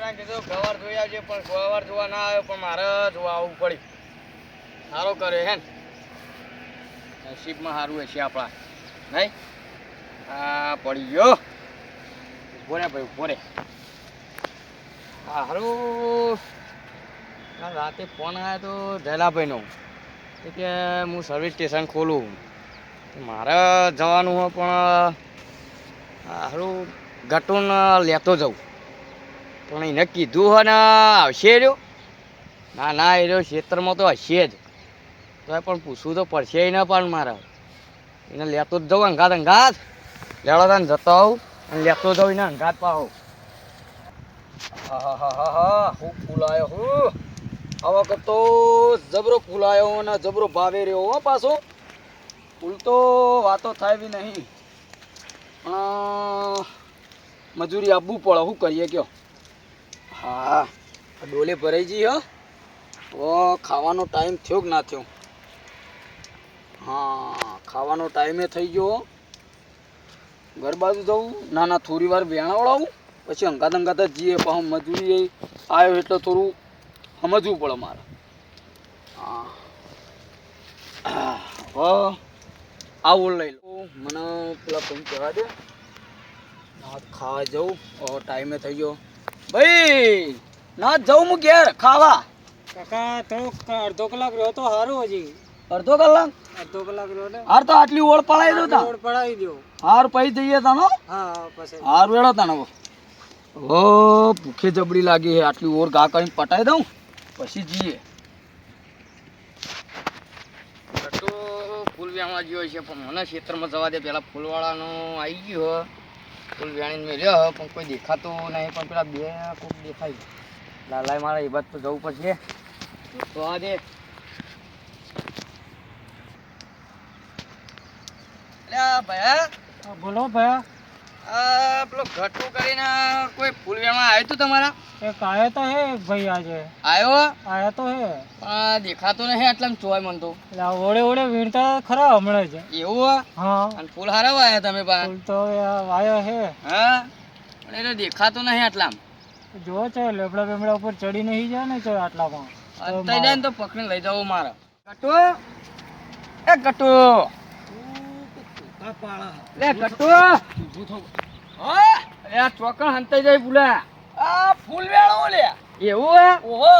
ના કીધું ગવાર જોઈ આવજે પણ ગવાર જોવા ના આવ્યો પણ મારે જોવા આવવું પડ્યું. સારો કર્યો હે ને નસીબમાં સારું હશે આપણા નહીં. આ પડી ગયો ઉભો રે ભાઈ ઉભો રે. હા સારું રાતે ફોન આવ્યો તો જયલાભાઈનો કે હું સર્વિસ સ્ટેશન ખોલું મારે જવાનું હોય પણ સારું ગટુન લેતો જાઉં પણ એને કીધું હોય ને આવશે રહ્યો ના ના એ રહ્યો ક્ષેત્રમાં તો હશે જ તો પણ પૂછવું તો પડશે ને પણ મારે એને લેતો જ જાઉં અંગાત અંગાત લેડો તને જતો આવું અને લેતો જાઉં એને અંગાત પાવ. હા હા હા હા હું ફૂલ આવ્યો હું આ વખત તો જબરો ફૂલ આવ્યો અને જબરો ભાવે રહ્યો હો પાછો ફૂલ તો વાતો થાય બી નહીં પણ મજૂરી આપવું પડે શું કરીએ કયો. હા ડોલે ભરાઈ જઈ હો તો ખાવાનો ટાઈમ થયો કે ના થયો. હા ખાવાનો ટાઈમે થઈ ગયો ઘર બાજુ જવું ના ના થોડી વાર વેણાવડાવું પછી અંગાત અંગાત જ જઈએ પણ મજૂરી આવ્યો એટલે થોડું સમજવું પડે મારે. હા હવે આવું લઈ લો મને પેલા ભાઈ કહેવા દે ખાવા જવું ટાઈમે થઈ ગયો ભાઈ ના જવું હું ઘેર ખાવા. કાકા થોડોક અડધો કલાક રહ્યો તો સારું હજી. અડધો કલાક રહ્યો ને હાર તો આટલી ઓળ પડાવી દો તા ઓળ પડાવી દો. હાર પૈ જઈએ તાનો હા પછી હાર વેળો તાનો ઓ ભૂખે જબડી લાગી છે આટલી ઓર ઘા કરીને પટાઈ દઉં પછી જઈએ. તો ફૂલ વ્યાણવા ગયો છે પણ મને ક્ષેત્રમાં જવા દે પેલા ફૂલવાળાનો આવી ગયો ફૂલ વ્યાણીને મેં રહ્યો પણ કોઈ દેખાતું નહીં પણ પેલા બે કોક દેખાય લાલાય મારા એ બાદ તો જવું પડશે તો આ દે. ભાઈ બોલો ભાઈ. પેલો ઘટું કરીને કોઈ ફૂલ વ્યાણવા આવ્યું તું તમારા? એક આયો તો હે એક ભાઈ આજે આવ્યો તો હે પણ દેખાતો નહીં આટલા ચોય મન તો. એટલે ઓળે ઓળે વીણતા ખરા હમણાં જ. એવું હા અને ફૂલ હારા વાયા તમે પા? ફૂલ તો વાયો હે. હા પણ એટલે દેખાતો નહીં આટલા જો છે લેબડા બેબડા ઉપર ચડી નહીં જાય ને તો આટલામાં અંતાઈ જાય ને તો પકડીને લઈ જાવ મારે. ગટુ એ ગટુ લે ગટુ અરે ચોકણ હંતાઈ જાય ભૂલા આ ફૂલ વેણો લે. એવું હે? ઓહો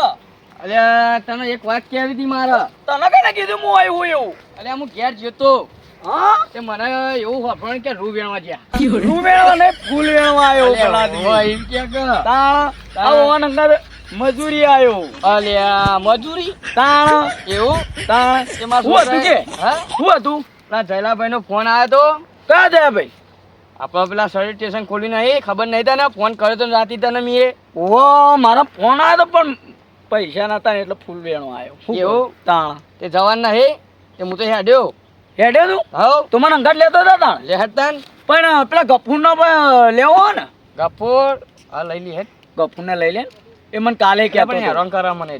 અલ્યા તને એક વાત કહેવી હતી મારે. તને કને કીધું હું આવ્યું એવું? અલ્યા હું ઘેર જતો હા તે મને એવું ખબર કે રૂ વેણવા ગયા. રૂ વેણવા નહીં ફૂલ વેણવા આવ્યો પેલા એમ કે તાણ અંદર મજૂરી આવ્યો. અલ્યા મજૂરી તાણ એવું તાણ કે માર શું હતું કે હા શું હતું? પેલા જયલાભાઈ નો ફોન આવ્યો તો. કયા જયલાભાઈ? આપણે પેલા સર્વિસ સ્ટેશન ખોલી નહીં ખબર નહીં તને ફોન કર્યો તો રાતી તને મેં. ઓ મારો ફોન આવ્યો તો પણ પૈસા નતા એટલે ફૂલ વેણો આવ્યો. એવું તાણ તે જવાન નહીં તે હું તો હેડ્યો તું હા તું મને અંગાટ લેતો હતો તાણ લે હેડતા પણ પેલા ગફૂર નો લેવો ને ગફૂર હા લઈ લે હેડ ગફૂર ને લઈ લે એ મને કાલે કહેતો હેરાન કરા મને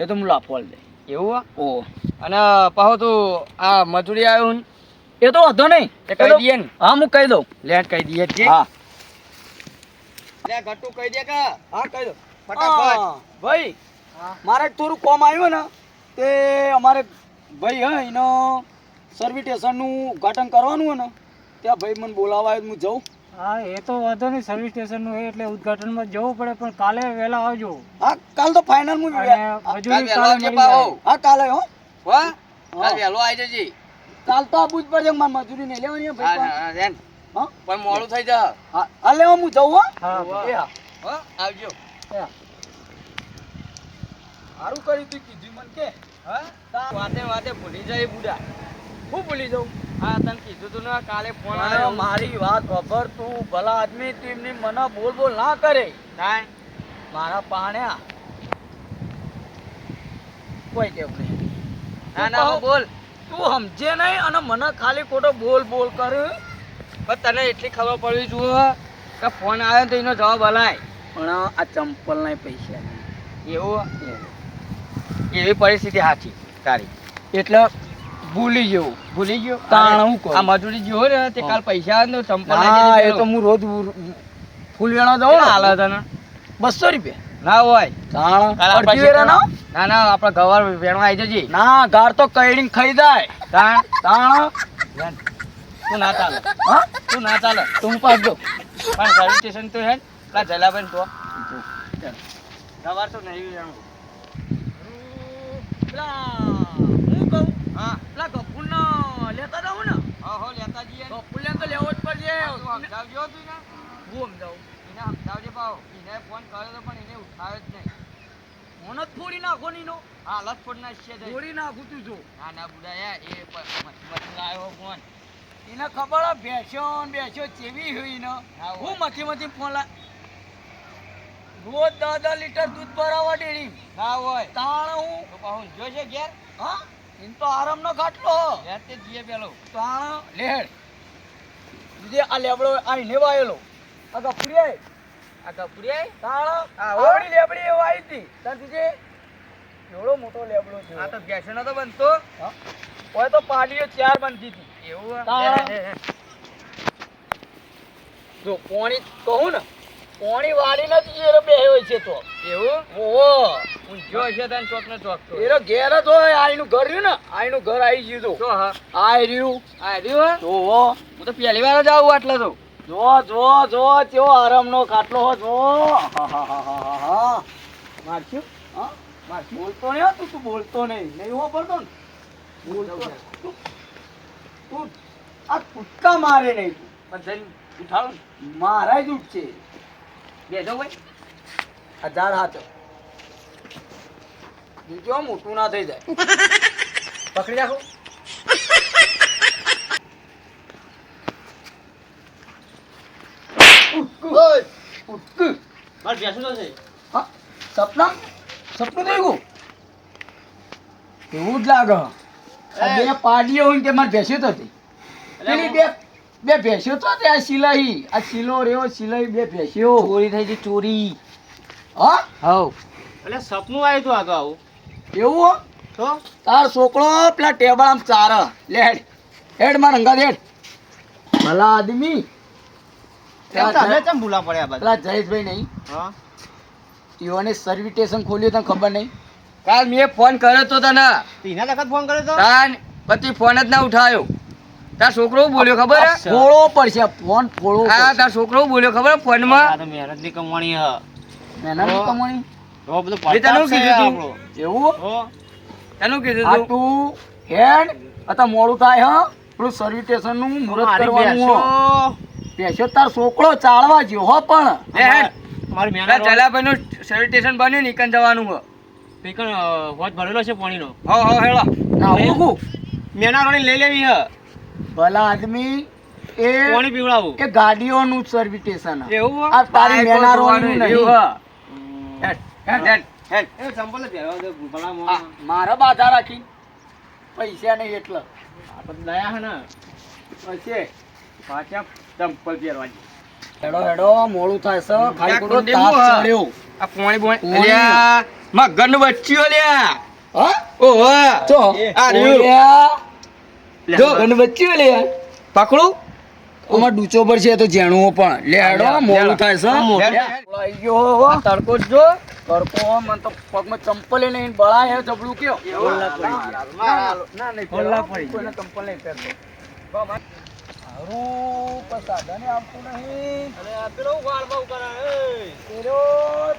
એ તો હું લાફો દે. એવું ઓ અને પાહો તું આ મજૂરી આવ્યો ને એ તો વધો નહીં એ કહી દઈએ ને. હા હું કહી દઉં લે કહી દઈએ છે. હા લે ગટ્ટુ કહી દે કે હા કહી દો ફટાફટ. ભાઈ મારે થોડું કોમ આવ્યું ને તે અમારે ભાઈ હા એનો સર્વિસ સ્ટેશનનું ઉદ્ઘાટન કરવાનું હોય ને ત્યાં ભાઈ મને બોલાવા આવ્યો હું જાઉં. હા એ તો વાંધો નહીં સર્વિસ સ્ટેશનનું એ એટલે ઉદ્ઘાટનમાં જવું પડે પણ કાલે વહેલા આવજો. હા કાલ તો ફાઇનલ હું મજૂરી કાલે મળી જાય. હા કાલે હો વાહ કાલ વહેલો આવી જજે. કાલ તો આપવું જ પડશે મારે મજૂરી નહીં લેવાની ભાઈ. હા પણ મોડું થઈ જા. હા લેવા હું જાઉં હો. હા આવજો. સારું કર્યું તું કીધું મને કે હા વાતે વાતે ભૂલી જાય બુડા. હું ભૂલી જાઉં? હા તને કીધું તું ને કાલે ફોન આવ્યો. મારી વાત ખબર તું ભલા આદમી તું એમની મને બોલ બોલ ના કરે કાંઈ મારા પાણ્યા કોઈ કેવું નહીં. ના ના બોલ તું સમજે નહીં અને મને ખાલી ખોટો બોલ બોલ કરે. પણ તને એટલી ખબર પડવી જોઈએ કે ફોન આવ્યો તો એનો જવાબ હલાય. પણ આ ચંપલ ના પૈસા એવું એવી પરિસ્થિતિ સાચી તારી એટલે ભૂલી ગયો તાણ હું કહું આ મજૂરી જે હોય ને તે કાલ પૈસા આવે ને ચંપલ એ તો હું રોજ ફૂલ વેણો જાઉં ને હાલે તને 200 રૂપિયા ના હોય તાણ તારા અડધી વેરાનો? ના ના આપણે ગવાર વેણવા આવી જજી ના ગાર તો કઈડીને ખાઈ જાય તાણ તાણ તું ના ચાલે હા તું ના ચાલે તું પાસ દો પણ સર્વિસ સ્ટેશન તો હે ને, પેલા જલાભાઈ તો ગવાર તો નહીં વેણવું. પેલા હું કહું હા પેલા ગફુરનો લેતા જાઉં ને હો લેતા જઈએ ને. ગફુરને તો લેવો જ પડશે તું સમજાવજો તું ને હું સમજાવું એને સમજાવજે પાવ એને ફોન કર્યો તો પણ એને ઉઠાવ્યો જ નહીં. મને જ ફોડી નાખો નીનો હા લત ફોડ ના છે જઈ. ફોડી નાખું તું જો ના ના બુડા એ મથી લાવ્યો ફોન. એને ખબર હે બેસ્યો ચેવી હોય ને હા, હું મથી ફોન લા રોજ 10 લીટર દૂધ ભરાવા ડેરી ના હોય તાણ હું તો પાહું જોશે ઘેર હા એમ તો આરામ નો ખાટલો ઘેર તે જીએ પેલો તાણ લેડ બીજે આ લેબડો આ ને વાયેલો આ ગફુરી આય આ કપૂરી આઈ તાણ હા, આવડી લેબડી એવો આવી હતી તાર બીજે એવડો મોટો લેબડો છે આ તો બેસણો તો બનતો હા ઓય તો પાડીઓ 4 બનતી હતી એવું તાણ. જો પોણી કહું ને પોણી વાળી નથી એરો બેહ્યો છે તો એવું ઓહો ઊંઝો હશે તને ચોક ને ચોક તો એરો ઘેર જ હોય આઈનું ઘર રહ્યું ને આઈનું ઘર આવી ગયું તો જો હા આઈ રહ્યું આ રહ્યું તો હું તો પહેલી વાર જ આવું આટલા તો જો કેવો આરામનો ખાટલો હો જો મારશું હા મારશું બોલતો નહીં હો તું બોલતો નહીં હો પડતો ને બોલતો તું આ કૂદકા મારે નહીં પણ જઈને ઉઠાડો ને. મારા જ ઉઠશે બેસો ભાઈ 1000 હાથો બીજો મોટું ના થઈ જાય પકડી રાખો ઉઠક મારે બેસું તો છે હા સપનું થઈ ગયું એવું જ લાગે આ બે પાડીઓ હોય ને તે મારે ભેંસ્યો તો હતી પેલી બે ભેંસ્યો તો હતી આ સિલાઈ આ સિલો રહ્યો સિલાઈ બે ભેંસ્યો ચોરી થઈ ગઈ ચોરી હા હવ એટલે સપનું આવ્યું તું આ તો આવું એવું હો? તો તાર છોકરો પેલા ટેબલ આમ ચાર લે હેડ માં રંગા હેડ ભલા આદમી તમે કેમ ભૂલા પડ્યા બધા પેલા જયેશભાઈ નહીં હા ઈઓને સર્વિસ સ્ટેશન ખોલ્યું તને ખબર નહીં કાલ મેં ફોન કર્યો તો તને તીના વખત ફોન કર્યો તો તાન પછી ફોન જ ના ઉઠાવ્યો તાર છોકરો બોલ્યો ખબર હે ફોળો પડશે ફોન ફોળો હા તાર છોકરો બોલ્યો ખબર ફોન માં મહેનત ની કમાણી હ મહેનત કમાણી તો બધું તને કીધું તું એવું તને કીધું આ તું તું હેડ અતા મોડું થાય હા પેલું સર્વિસ સ્ટેશન નું મુહૂર્ત કરવાનું હો પેશો તાર છોકરો ચાળવા જ્યો હો પણ મારી મેના જલાભાઈ નું સર્વિસ સ્ટેશન બન્યું ને ઈકન જવાનું હો ઈકન હોત ભરેલો છે પાણીનો હો હેળો ના હું મેના રોણી લઈ લેવી હ ભલા આદમી એ પાણી પીવડાવું એ ગાડીઓનું સર્વિસ સ્ટેશન એવું આ તારી મેના રોણીનું નહીં હેડ હેડ હેડ એ સંપલ પહેરવા દે ભલા આ મારા બાધા રાખી પૈસા નહીં એટલે આપણે દયા હે ને પછી પાછા ચંપલ પહેરવાની હેડો હેડો મોડું થાય છે ખાલી ખોટો કુંડી તાપ હું, ચડ્યો આ પોણી પોણી. અલ્યા મગન બચ્ચીઓ લ્યા હા ઓહો તો આ રહ્યું. જો ગણબચ્ચી લે પકડું અમાર ડૂચો પર છે તો જેણું પણ લે હેડો મોડું થાય છે આવી ગયો હો તડકો જ જો કરકો મન તો પગમાં ચંપલ નહીં બળાય હે જબડું કયો ના નહીં ખોલ્લા પડી. કોઈને ચંપલ નહીં પહેરતો હારું પણ સાધને આપતું નહીં અરે આ પેલો વાળ બહુ કરે એ પેલો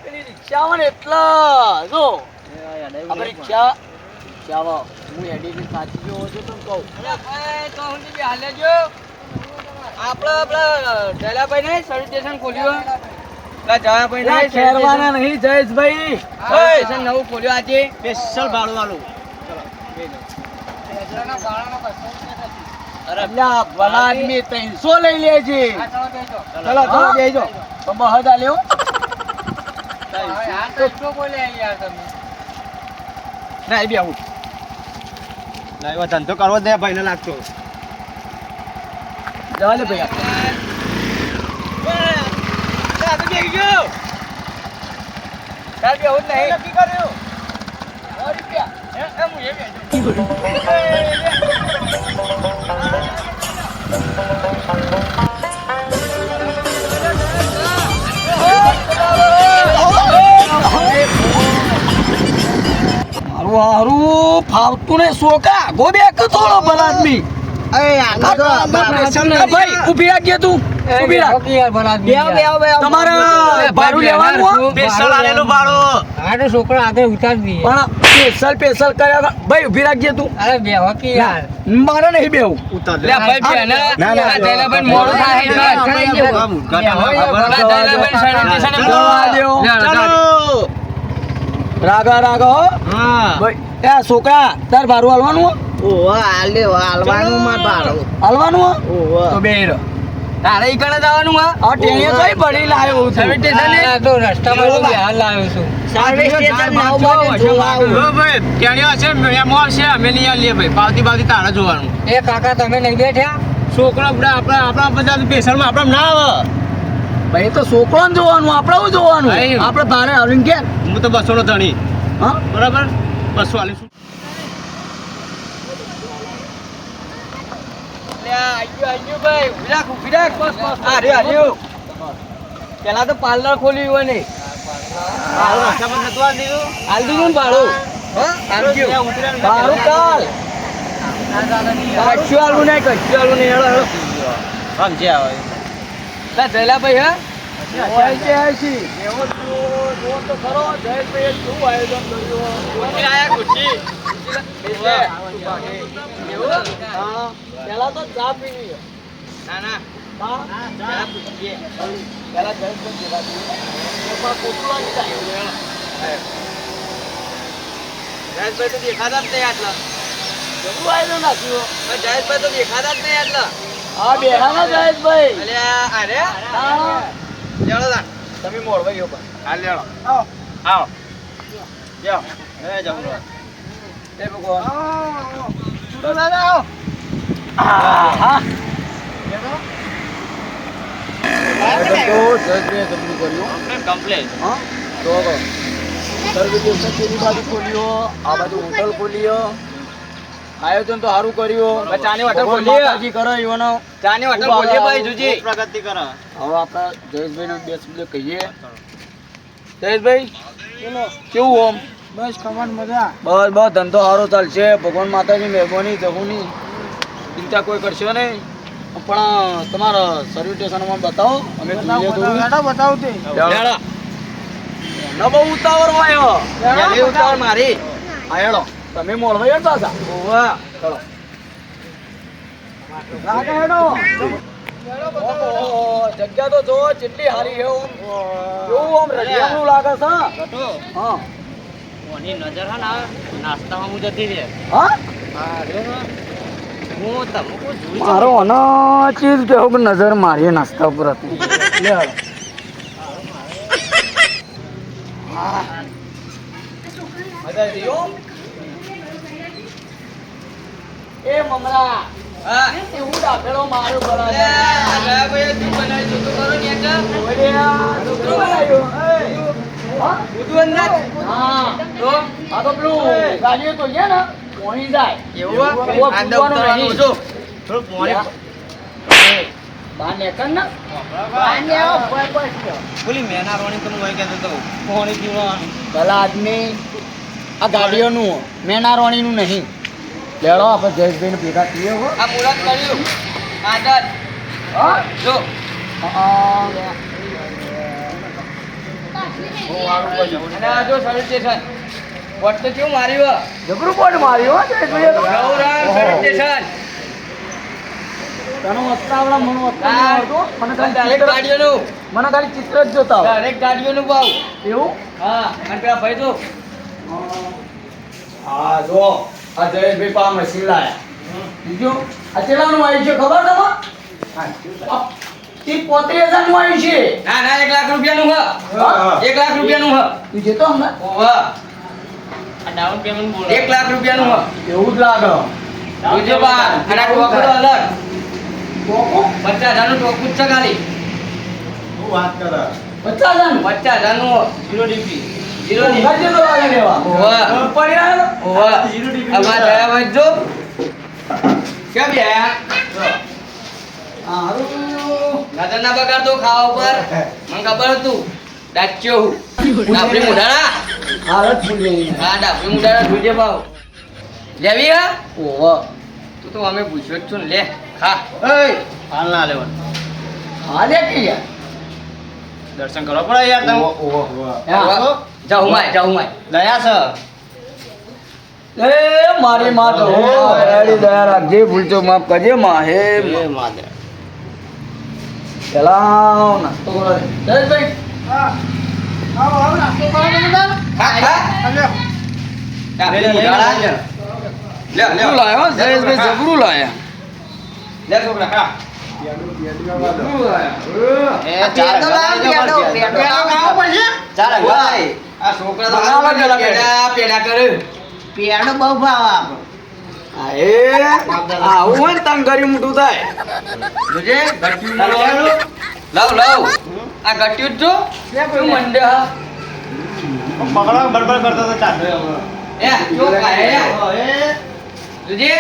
પેલી રિક્ષામાં ને એટલા જો આપણે રિક્ષામાં હું એડીને સાચી ગયો છું તને કહું અરે ભાઈ તો હું બી હાલે જો આપણા જલાભાઈ ને સર્વિસ સ્ટેશન ખોલ્યું પેલા જલાભાઈ ને પેલા ખેરવાના નહીં જયેશભાઈ સ્ટેશન નવું ખોલ્યું આજે સ્પેશિયલ ભાડું વાળું અલ્યા ભલા આદમી 300 લઈ લેજે ચલો ચલો બેજો તો બહદ આલ્યો ના એ બી આવું ના એવો ધંધો કરવો દે ભાઈ ને લાગતો જવા લે ભૈયા રૂપિયા હારું હારું ફાવતું ને સોકા ગોબે કથોળો ભલા આદમી ભાઈ ઊભી રાખજે તું ઊભી રાખ તમારે ભાડું લેવાનું હો? સ્પેશિયલ આલેલું ભાડું આ તો છોકરો આગળ ઉતારી દઈએ પણ સ્પેશિયલ કર્યા ભાઈ ઊભી રાખજે તું અરે બેહો કે યાર મારે નહીં બેવું લે ભાઈ બેન આ દૈલાભાઈ મોડું થાય રાગા રાગા હો ભાઈ એ છોકરા તાર ભાડું હાલવાનું હો? હાલવાનું હો? તો બે રહ્યો તારે ઈ કણે જવાનું હા આ ટેણીએ કઈ ભરી લાવ્યો છું? સર્વિસ સ્ટેશન આ તો રસ્તામાં તો બિહાર લાવ્યો છું એ કાકા તમે નહીં બેઠ્યા છોકરો આપણા બધા સ્પેશિયલમાં આપણે ના આવે ભાઈ તો છોકરાને જોવાનું આપણે શું જોવાનું ભાઈ. આપણે તારે આવીને કે હું તો 200 નો ધણી હા બરાબર 200 આલીશું પેલા તો પાર્લર ખોલ્યું હોય ને હાલ દીધું ને ભાડું ભાડું કાલ કશું હાલવું નહીં કશું હાલવું નહીં હેડો હેડો જયલાભાઈ હા હોય છે હોય છે એવો જો તો ખરો જયેશભાઈએ શું આયોજન કર્યું હા પેલા તો ચા પીવી ના ના હા પેલા જયેશભાઈ ભેગા થઈએ. એમાં ખોટું લાગી જાય. જયેશભાઈ તો દેખાતા જ નહીં આટલા જબરું આયોજન નાખ્યું. જયેશભાઈ તો દેખાતા જ નહીં આટલા હા બેહાના જયેશભાઈ અલ્યા અરે હા. લેવડો લા તમે મોડવાઈ ગયો પણ હાલ લેવડો આવો જાઓ એ જમરો એ ભગવાન તો દાદા આવો હા કમ્પ્લેટ હા તો સર્વિસ પેલી બાજુ ખોલ્યો આ બાજુ હોટલ ખોલ્યો આયોજન તો સારું કર્યું ચાની હોટલ ભગવાન ખોલી. માતાજી કરે એવાનો ચાની હોટલ બોલીએ ભાઈ જુજી પ્રગતિ કરો હવે આપણા જયેશભાઈ ને બે શબ્દ કહીએ જયેશભાઈ કેવું ઓમ બસ કમાન મજા બસ બસ ધંધો સારો ચાલશે ભગવાન માતાજી મહેરબાની જગુની ચિંતા કોઈ કરશો નહીં પણ તમારા સર્વિસ સ્ટેશનમાં બતાવો અમે જોઈએ થોડું. બતાવો તે લેડો. ન બહુ ઉતાવળમાં આવ્યો પહેલી ઉતાવળ મારી આ હેડો તમે મોડવાઈ હતા હતા ઓવા ચલો રાગા હેડો ઓહો, જગ્યા તો જો કેટલી સારી છે ઓમ કેવું ઓમ રજિયામણું લાગે છે કટો હા ઓની નજર હે ને નાસ્તામાં હું જતી રહે હા હું તમે કોઈ જોડી મારો ચીજ કેવું કે નજર મારી નાસ્તા ઉપર હતી લે હાલો. મજા આવી ગઈ હો? એ મમરા હા એવું ડાફેલો મારો બરાબર ભાઈ તું બનાવી તો કરો ને એક ઓડિયા છોકરો બનાવ્યો હા બધું અંદર હા તો આ તો પેલું ગાડીઓ તો છે ને પોણી જાય એવું અંદર ઉતરવાનું જો થોડું પાણી બહાર નીકળ ને બહાર ને આવો બસ બોલી મેના રોણી તો હું હોય કહેતો તો પાણી પીવાનું ભલા આદમી આ ગાડીઓનું મેનારોણીનું નહીં લેડો આપણે જયેશભાઈને ભેગા થઈએ હો આ મુરત કર્યું આદત હા જો અને આ જો સર્વિસ સ્ટેશન વોટ તો કેવું માર્યું જબરું બોર્ડ માર્યો હો જયેશભાઈએ તો. ગૌરાંગ સર્વિસ સ્ટેશન તને વસ્તા આવડા મને વસ્તા નહીં આવડતું. મને ખાલી ડાયરેક્ટ ચિત્ર- ગાડીઓનું મને ખાલી ચિત્ર જ જોતા હોય. ડાયરેક્ટ ગાડીઓનું ભાવ એવું હા અને પેલા ભાઈ તો હા જો આ જયેશભાઈ પા મશીન લાયા બીજું આ ચેલાનું આવ્યું છે ખબર તમે 30-35,000 નું આવ્યું છે ના ના 1 લાખ રૂપિયાનું હ હા? 1 લાખ રૂપિયાનું હ તું જેતો હમણાં ઓવા આ ડાઉન પેમેન્ટ બોલો 1 લાખ રૂપિયાનું હ એવું જ લાગે જોજો બા અને આ ટોકરો અલગ ટોકો 50,000 નું ટોકું જ છે ખાલી 50,000 નું 50,000 નું 0 ડીપી 0 ડીપી ઘર જેટલો લાગે લેવા ઓવા પડી આવેલો ઓવા આમાં દયા વજો કેમ યાર હારું નજર ના બગાડતો ખાવા ઉપર મને ખબર હતું દાચ્યો હું આપણી મુઢાણા હાલત ફૂલવેણી હા ડાબરી મુડાના જોજે ભાવ લેવી હા ઓહો તું તો અમે પૂછ્યો જ છું ને લે ખા એય હાલ ના લેવાનું હાલે કે યાર દર્શન કરવા પડે યાર તમે ઓહો હા. જાઉં માય દયા છે એ મારી માં તો એડી દયા રાખજે ભૂલચો માફ કરજે માં હે એ માદરે ચલાવ નાસ્તો કરો જયેશભાઈ ખા ખા ડાબરી મુડાના લે જબરું લાયો હો, જયેશભાઈ જબરું લાયા લે છોકરા ખા એ ચાર ચાર ભાઈ આ છોકરા તો બનાવવા પેડા પેડા. પેડા કરે પેડો બહુ ભાવ એ આવું હોય ને તંગ કરી મોટું થાય જોજે ગટ્યું લાવ આ ગટ્યું જ જો શું મંડે હા પકડો બડબડ કરતો તો ચાલ એ જો ખાય જોજે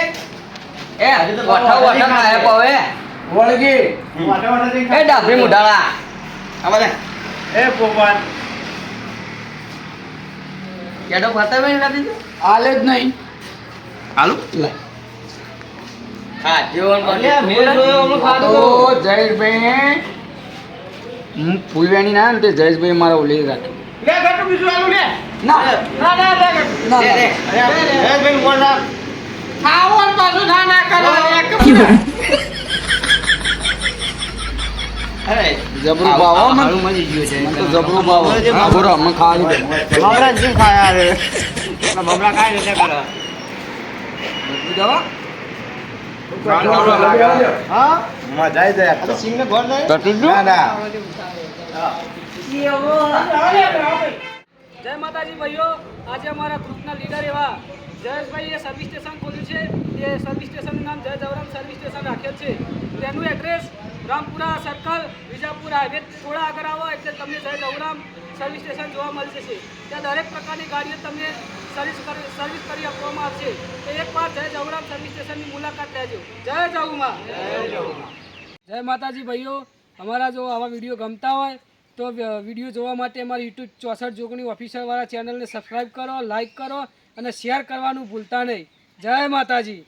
એ વઠા ખાય પાવે વળગી એ ડાબરી મુઢાળા આ બધા એ પોપટ કેડો ખાતા ભાઈ ખાતી તું આલે જ નહીં હાલો લે હા જીવન અલ્યા, મેં જોયો હમણાં ખાધું. તો જયેશભાઈ હું ફૂલવેણી ના ને તે જયેશભાઈ મારા ઓલી રાખી લે ગટુ બીજું આલું લે ના ના ના લે ગટુ. ના, લે, લે. ના. એ ભાઈ બોલ ના ખાવો ને પાછું ના ના કરો એક અરે જબરું ભાવો મને. હારું મળી ગયું છે મને તો જબરું ભાવ બોરો અમે ખાવા દે બબડા જીમ ખાયા રે બબડા ખાય ને કરે હા મજા આવી જાય તો સિંગ ને ઘર જાય તટી ગયું? ના જય માતાજી ભાઈઓ આજે અમારા ગ્રુપના લીડર એવા જયેશભાઈએ સર્વિસ સ્ટેશન ખોલ્યું છે તે સર્વિસ સ્ટેશનનું નામ જય જવરામ સર્વિસ સ્ટેશન રાખેલ છે તેનું address Rampura circle Vijapur highway થોડા આગળ આવો એટલે તમને જય જવરામ સર્વિસ સ્ટેશન જોવા મળી જશે ત્યાં દરેક પ્રકારની ગાડીઓ તમને સર્વિસ કરી આપવામાં આવશે તો એકવાર જય જવરામ સર્વિસ સ્ટેશનની મુલાકાત લેજો જય જવમાં જય માતાજી ભાઈઓ અમારા જો આવા વિડીયો ગમતા હોય તો વિડીયો જોવા માટે અમારી યુટ્યુબ 64 જોગણી ઓફિશિયલવાળા ચેનલને સબસ્ક્રાઈબ કરો, લાઈક કરો અને શેર કરવાનું ભૂલતા નહીં. જય માતાજી.